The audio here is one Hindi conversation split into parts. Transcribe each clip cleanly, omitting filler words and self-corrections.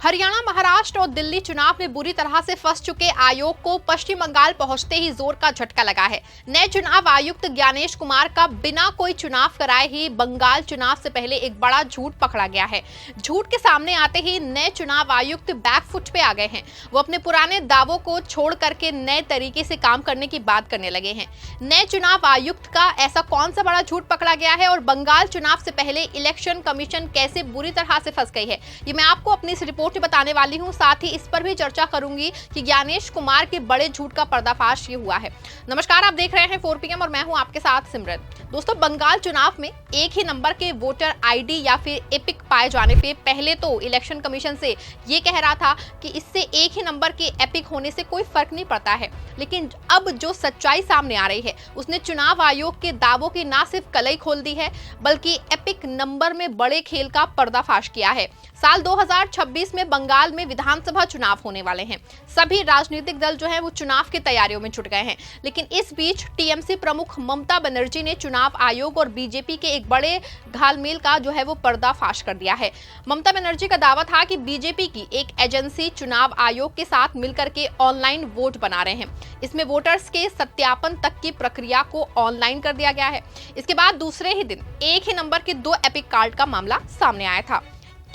हरियाणा, महाराष्ट्र और दिल्ली चुनाव में बुरी तरह से फंस चुके आयोग को पश्चिम बंगाल पहुंचते ही जोर का झटका लगा है। नए चुनाव आयुक्त ज्ञानेश कुमार का बिना कोई चुनाव कराए ही बंगाल चुनाव से पहले एक बड़ा झूठ पकड़ा गया है। झूठ के सामने आते ही नए चुनाव आयुक्त बैकफुट पे आ गए हैं। वो अपने पुराने दावों को छोड़ करके नए तरीके से काम करने की बात करने लगे हैं। नए चुनाव आयुक्त का ऐसा कौन सा बड़ा झूठ पकड़ा गया है और बंगाल चुनाव से पहले इलेक्शन कमीशन कैसे बुरी तरह से फंस गई है, ये मैं आपको अपनी इस रिपोर्ट में बताने वाली हूं। साथ ही इस पर भी चर्चा करूंगी कि ज्ञानेश कुमार के बड़े झूठ का पर्दाफाश ये हुआ है। नमस्कार, आप देख रहे हैं 4 PM और मैं हूं आपके साथ सिमरन। दोस्तों, बंगाल चुनाव में एक ही नंबर के वोटर आईडी या फिर एपिक पाए जाने पे पहले तो इलेक्शन कमीशन से ये कह रहा था कि इससे एक ही नंबर के एपिक होने से कोई फर्क नहीं पड़ता है, लेकिन अब जो सच्चाई सामने आ रही है उसने चुनाव आयोग के दावों की ना सिर्फ कलई खोल दी है बल्कि एपिक नंबर में बड़े खेल का पर्दाफाश किया है। साल 2026 में बंगाल में विधानसभा चुनाव होने वाले हैं। सभी राजनीतिक दल जो है वो चुनाव की तैयारियों में जुट गए हैं, लेकिन इस बीच टीएमसी प्रमुख ममता बनर्जी ने चुनाव आयोग और बीजेपी के एक बड़े घालमेल का जो है वो पर्दाफाश कर दिया है। ममता बनर्जी का दावा था कि बीजेपी की एक एजेंसी चुनाव आयोग के साथ मिलकर के ऑनलाइन वोट बना रहे हैं। इसमें वोटर्स के सत्यापन तक की प्रक्रिया को ऑनलाइन कर दिया गया है। इसके बाद दूसरे ही दिन एक ही नंबर के 2 एपिक कार्ड का मामला सामने आया था।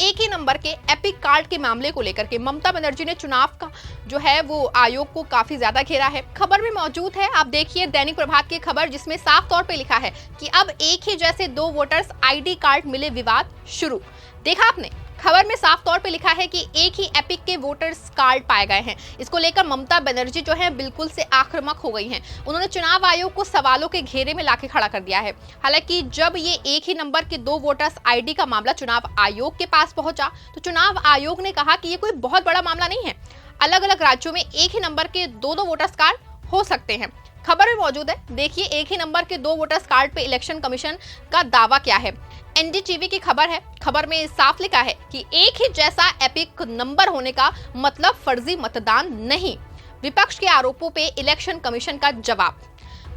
एक ही नंबर के एपिक कार्ड के मामले को लेकर के ममता बनर्जी ने चुनाव का जो है वो आयोग को काफी ज्यादा घेरा है। खबर में मौजूद है, आप देखिए दैनिक प्रभात की खबर, जिसमें साफ तौर पे लिखा है कि अब एक ही जैसे 2 वोटर्स आईडी कार्ड मिले, विवाद शुरू। देखा आपने, खबर में साफ तौर पे लिखा है कि एक ही एपिक के वोटर्स कार्ड पाए गए हैं। इसको लेकर ममता बनर्जी जो है बिल्कुल से आक्रामक हो गई हैं। उन्होंने चुनाव आयोग को सवालों के घेरे में लाके खड़ा कर दिया है। हालांकि जब ये एक ही नंबर के 2 वोटर्स आईडी का मामला चुनाव आयोग के पास पहुंचा तो चुनाव आयोग ने कहा कि ये कोई बहुत बड़ा मामला नहीं है। अलग अलग राज्यों में एक ही नंबर के 2 वोटर्स कार्ड हो सकते हैं। खबर में मौजूद है, देखिए एक ही नंबर के 2 वोटर्स कार्ड पे इलेक्शन कमीशन का दावा क्या है। एनडीटीवी की खबर है। खबर में साफ लिखा है कि एक ही जैसा एपिक नंबर होने का मतलब फर्जी मतदान नहीं। विपक्ष के आरोपों पे इलेक्शन कमीशन का जवाब।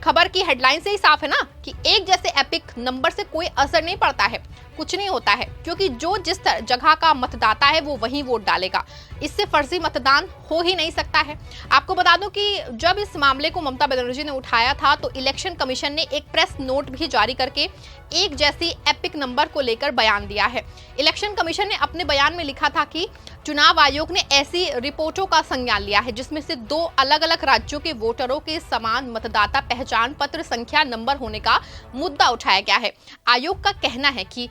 खबर की हेडलाइन से ही साफ है ना कि एक जैसे एपिक नंबर से कोई असर नहीं पड़ता है, कुछ नहीं होता है, क्योंकि जो जिस जगह का मतदाता है वो वहीं वोट डालेगा। इससे फर्जी मतदान हो ही नहीं सकता है। आपको बता दूं कि जब इस मामले को ममता बनर्जी ने उठाया था तो इलेक्शन कमीशन ने एक प्रेस नोट भी जारी करके एक जैसी एपिक नंबर को लेकर बयान दिया है। इलेक्शन कमीशन ने अपने बयान में लिखा था कि चुनाव आयोग ने ऐसी रिपोर्टों का संज्ञान लिया है जिसमें से 2 अलग अलग राज्यों के वोटरों के समान मतदाता पहचान पत्र संख्या नंबर होने का मुद्दा उठाया गया है। आयोग का कहना है कि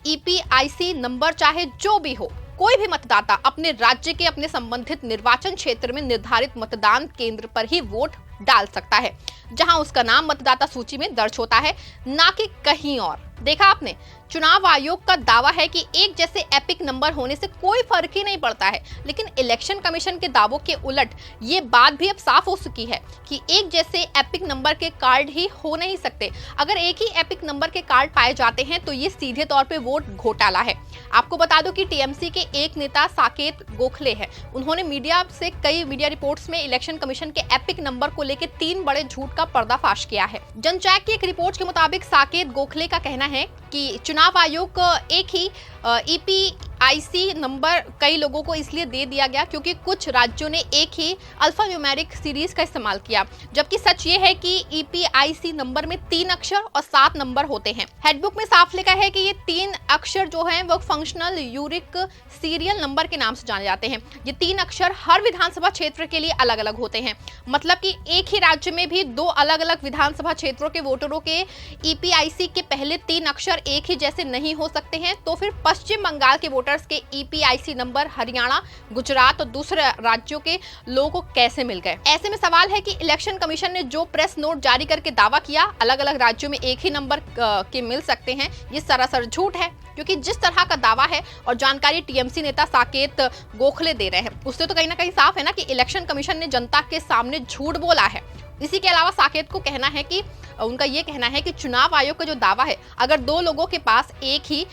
ईपीआईसी नंबर चाहे जो भी हो, कोई भी मतदाता अपने राज्य के अपने संबंधित निर्वाचन क्षेत्र में निर्धारित मतदान केंद्र पर ही वोट डाल सकता है, जहां उसका नाम मतदाता सूची में दर्ज होता है, ना कि कहीं और। देखा आपने, चुनाव आयोग का दावा है कि एक जैसे एपिक नंबर होने से कोई फर्क ही नहीं पड़ता है, लेकिन इलेक्शन कमीशन के दावों के उलट ये बात भी अब साफ हो चुकी है कि एक जैसे एपिक नंबर के कार्ड ही हो नहीं सकते। अगर एक ही एपिक नंबर के कार्ड पाए जाते हैं तो ये सीधे तौर पे वोट घोटाला है। आपको बता दो कि टीएमसी के एक नेता साकेत गोखले हैं। उन्होंने मीडिया से कई मीडिया रिपोर्ट्स में इलेक्शन कमीशन के एपिक नंबर को लेकर 3 बड़े झूठ का पर्दाफाश किया है। जनचैक की एक रिपोर्ट के मुताबिक साकेत गोखले का कहना है कि चुनाव आयोग को एक ही ईपीआईसी नंबर कई लोगों को इसलिए दे दिया गया क्योंकि कुछ राज्यों ने एक ही अल्फान्यूमेरिक सीरीज का इस्तेमाल किया, जबकि सच ये है कि ईपीआईसी नंबर में 3 अक्षर और 7 नंबर होते हैं। हेडबुक में साफ लिखा है कि ये 3 अक्षर जो हैं वो फंक्शनल यूनिक सीरियल नंबर के नाम से जाने जाते हैं। ये 3 अक्षर हर विधानसभा क्षेत्र के लिए अलग अलग होते हैं। मतलब कि एक ही राज्य में भी 2 अलग अलग विधानसभा क्षेत्रों के वोटरों के ईपीआईसी के पहले 3 अक्षर एक ही जैसे नहीं हो सकते हैं, तो फिर पश्चिम बंगाल के वोटर्स के ईपीआईसी नंबर हरियाणा, गुजरात और दूसरे राज्यों के लोगों को कैसे मिल गए। ऐसे में सवाल है कि इलेक्शन कमीशन ने जो प्रेस नोट जारी करके दावा किया अलग अलग राज्यों में एक ही नंबर के मिल सकते हैं, ये सरासर झूठ है, क्योंकि जिस तरह का दावा है और जानकारी टीएमसी नेता साकेत गोखले दे रहे हैं उससे तो कहीं ना कहीं साफ है ना कि इलेक्शन कमीशन ने जनता के सामने झूठ बोला है। इसी के अलावा साकेत को कहना है कि उनका ये कहना है कि चुनाव आयोग का जो दावा है, अगर दो लोगों के पास एक ही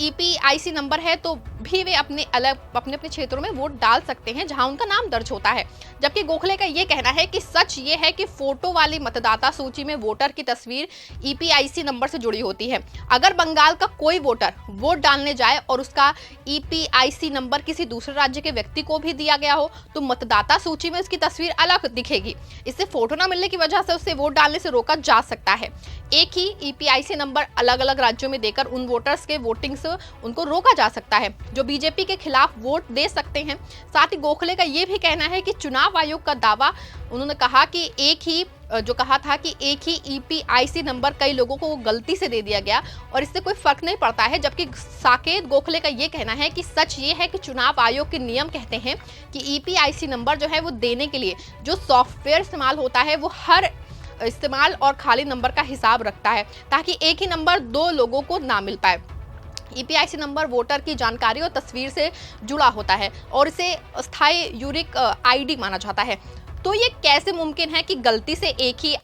ईपीआईसी नंबर है तो भी वे अपने अपने क्षेत्रों में वोट डाल सकते हैं जहां उनका नाम दर्ज होता है। जबकि गोखले का ये कहना है कि सच ये है कि फोटो वाली मतदाता सूची में वोटर की तस्वीर ईपीआईसी नंबर से जुड़ी होती है। अगर बंगाल का कोई वोटर वोट डालने जाए और उसका ईपीआईसी नंबर किसी दूसरे राज्य के व्यक्ति को भी दिया गया हो तो मतदाता सूची में उसकी तस्वीर अलग दिखेगी। इससे फोटो न मिलने की वजह से उसे वोट डालने से रोका जा सकता है। एक ही ईपीआईसी नंबर अलग अलग राज्यों में देकर उन वोटर्स के वोटिंग से उनको रोका जा सकता है जो बीजेपी के खिलाफ वोट दे सकते हैं। साथ ही गोखले का यह भी कहना है कि चुनाव आयोग का दावा, उन्होंने कहा कि एक ही ईपीआईसी नंबर कई लोगों को गलती से दे दिया गया और इससे कोई फर्क नहीं पड़ता है। जबकि साकेत गोखले का ये कहना है कि सच ये है कि चुनाव आयोग के नियम कहते हैं कि ईपीआईसी नंबर जो है वो देने के लिए जो सॉफ्टवेयर इस्तेमाल होता है वो हर इस्तेमाल और खाली नंबर का हिसाब रखता है ताकि एक ही नंबर दो लोगों को ना मिल पाए। ईपीआईसी नंबर वोटर की जानकारी और तस्वीर से जुड़ा होता है और इसे अस्थायी यूनिक आईडी माना जाता है। तो ये कैसे मुमकिन है कि गलती से एक ही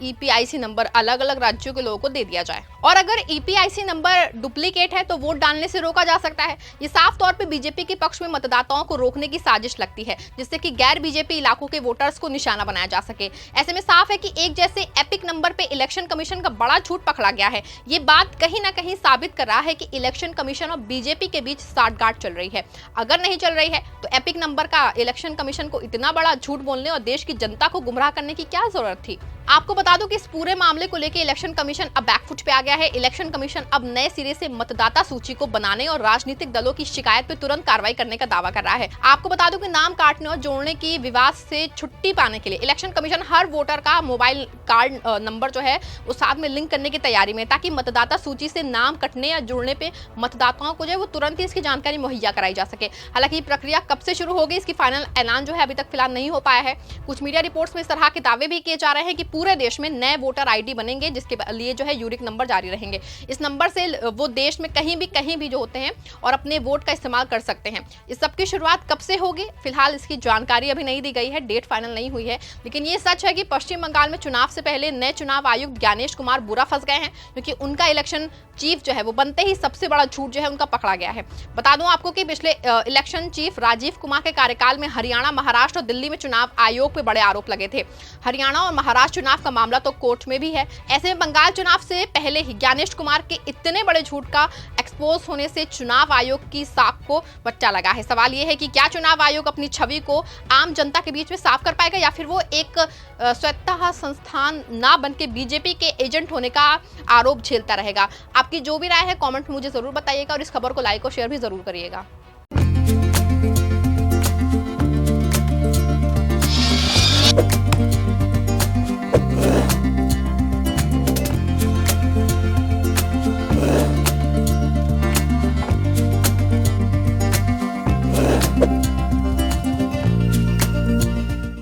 ईपीआईसी नंबर अलग अलग राज्यों के लोगों को दे दिया जाए? और अगर ईपीआईसी नंबर डुप्लीकेट है तो वोट डालने से रोका जा सकता है। ये साफ तौर पे बीजेपी के पक्ष में मतदाताओं को रोकने की साजिश लगती है जिससे कि गैर बीजेपी इलाकों के वोटर्स को निशाना बनाया जा सके। ऐसे में साफ है कि एक जैसे एपिक नंबर पे इलेक्शन कमीशन का बड़ा झूठ पकड़ा गया है। ये बात कहीं ना कहीं साबित कर रहा है कि इलेक्शन कमीशन और बीजेपी के बीच साठगांठ चल रही है। अगर नहीं चल रही है तो एपिक नंबर का इलेक्शन कमीशन को इतना बड़ा झूठ बोलने और देश की जनता को गुमराह करने की क्या जरूरत थी? आपको बता दूं कि इस पूरे मामले को लेकर इलेक्शन कमीशन अब बैकफुट पे आ गया है। इलेक्शन कमीशन अब नए सिरे से मतदाता सूची को बनाने और राजनीतिक दलों की शिकायत पे तुरंत कार्रवाई करने का दावा कर रहा है। आपको बता दूं कि नाम काटने और जोड़ने की विवाद से छुट्टी पाने के लिए इलेक्शन कमीशन हर वोटर का मोबाइल कार्ड नंबर जो है वो साथ में लिंक करने की तैयारी में, ताकि मतदाता सूची से नाम कटने या जुड़ने पे मतदाताओं को जो है वो तुरंत ही इसकी जानकारी मुहैया कराई जा सके। हालांकि ये प्रक्रिया कब से शुरू होगी इसकी फाइनल ऐलान जो है अभी तक फिलहाल नहीं हो पाया है। कुछ मीडिया रिपोर्ट्स में इस तरह के दावे भी किए जा रहे हैं कि पूरे देश में नए वोटर आईडी बनेंगे जिसके लिए जो है यूनिक नंबर जारी रहेंगे। इस नंबर से वो देश में कहीं भी जो होते हैं और अपने वोट का इस्तेमाल कर सकते हैं। इस सब की शुरुआत कब से होगी फिलहाल इसकी जानकारी अभी नहीं दी गई है, डेट फाइनल नहीं हुई है। लेकिन ये सच है कि पश्चिम बंगाल में चुनाव से पहले नए चुनाव आयुक्त ज्ञानेश कुमार बुरा फंस गए हैं क्योंकि उनका इलेक्शन चीफ जो है वो बनते ही सबसे बड़ा झूठ जो है उनका पकड़ा गया है। बता दूं आपको कि पिछले इलेक्शन चीफ राजीव कुमार के कार्यकाल में हरियाणा, महाराष्ट्र और दिल्ली में चुनाव आयोग पे बड़े आरोप लगे थे। हरियाणा और महाराष्ट्र चुनाव का मामला तो कोर्ट में भी है। ऐसे में बंगाल चुनाव से पहले ही ज्ञानेश कुमार के इतने बड़े झूठ का एक्सपोज होने से चुनाव आयोग की साख को बच्चा लगा है। सवाल यह है कि क्या चुनाव आयोग अपनी छवि को आम जनता के बीच में साफ कर पाएगा या फिर वो एक स्वतः संस्थान ना बन के बीजेपी के एजेंट होने का आरोप झेलता रहेगा? आपकी जो भी राय है कमेंट में मुझे जरूर बताइएगा और इस खबर को लाइक और शेयर भी जरूर करिएगा।